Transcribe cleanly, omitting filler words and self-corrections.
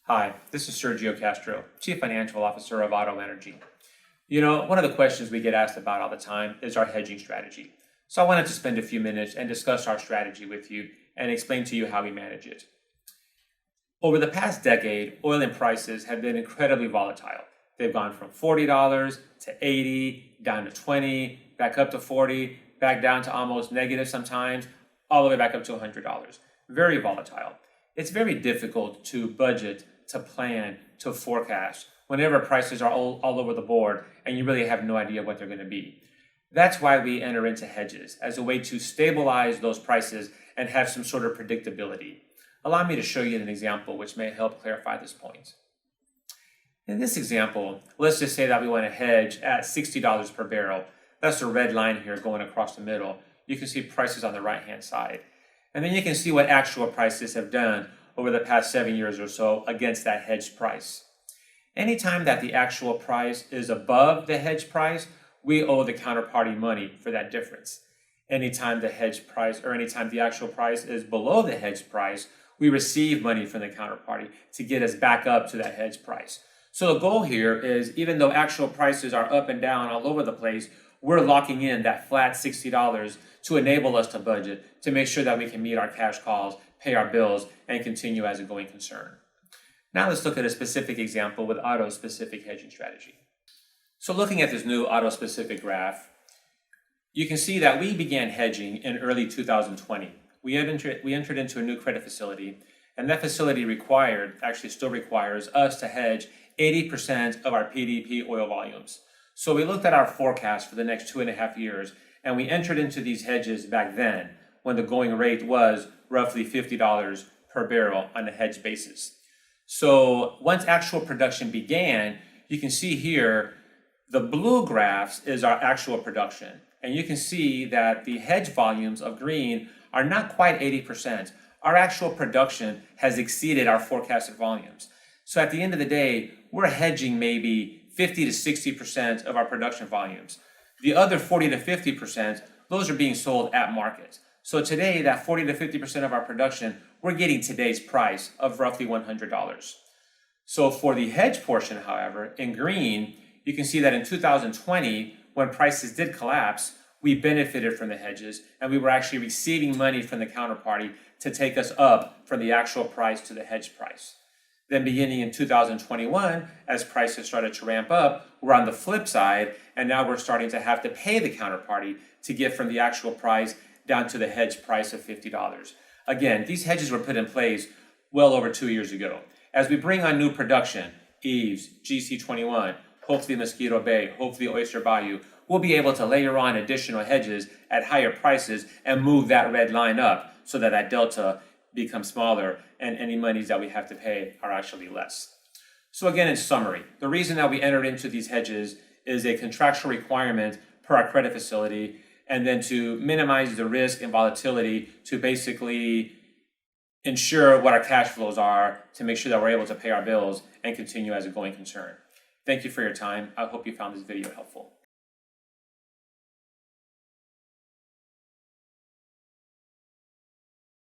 Hi, this is Sergio Castro, Chief Financial Officer of Otto Energy. One of the questions we get asked about all the time is our hedging strategy. So I wanted to spend a few minutes and discuss our strategy with you and explain to you how we manage it. Over the past decade, oil and prices have been incredibly volatile. They've gone from $40 to $80, down to $20, back up to $40, back down to almost negative sometimes, all the way back up to $100. Very volatile. It's very difficult to budget, to plan, to forecast whenever prices are all over the board and you really have no idea what they're going to be. That's why we enter into hedges as a way to stabilize those prices and have some sort of predictability. Allow me to show you an example which may help clarify this point. In this example, let's just say that we want to hedge at $60 per barrel. That's the red line here going across the middle. You can see prices on the right-hand side. And then you can see what actual prices have done over the past 7 years or so against that hedged price. Anytime that the actual price is above the hedge price, we owe the counterparty money for that difference. Anytime the hedge price or anytime the actual price is below the hedge price, we receive money from the counterparty to get us back up to that hedge price. So the goal here is, even though actual prices are up and down all over the place, we're locking in that flat $60 to enable us to budget, to make sure that we can meet our cash calls, pay our bills, and continue as a going concern. Now let's look at a specific example with Otto's specific hedging strategy. So looking at this new Otto specific graph, you can see that we began hedging in early 2020. We entered into a new credit facility, and that facility still requires us to hedge 80% of our PDP oil volumes. So we looked at our forecast for the next 2.5 years, and we entered into these hedges back then when the going rate was roughly $50 per barrel on a hedge basis. So once actual production began, you can see here, the blue graphs is our actual production. And you can see that the hedge volumes of green are not quite 80%. Our actual production has exceeded our forecasted volumes. So at the end of the day, we're hedging maybe 50 to 60% of our production volumes. The other 40 to 50%, those are being sold at market. So today, that 40 to 50% of our production, we're getting today's price of roughly $100. So for the hedge portion, however, in green, you can see that in 2020, when prices did collapse, we benefited from the hedges, and we were actually receiving money from the counterparty to take us up from the actual price to the hedge price. Then beginning in 2021, as prices started to ramp up, we're on the flip side, and now we're starting to have to pay the counterparty to get from the actual price down to the hedge price of $50. Again, these hedges were put in place well over 2 years ago. As we bring on new production, Eves, GC21, hopefully Mosquito Bay, hopefully Oyster Bayou, we'll be able to layer on additional hedges at higher prices and move that red line up so that that delta becomes smaller and any monies that we have to pay are actually less. So again, in summary, the reason that we entered into these hedges is a contractual requirement per our credit facility, and then to minimize the risk and volatility to basically ensure what our cash flows are to make sure that we're able to pay our bills and continue as a going concern. Thank you for your time. I hope you found this video helpful.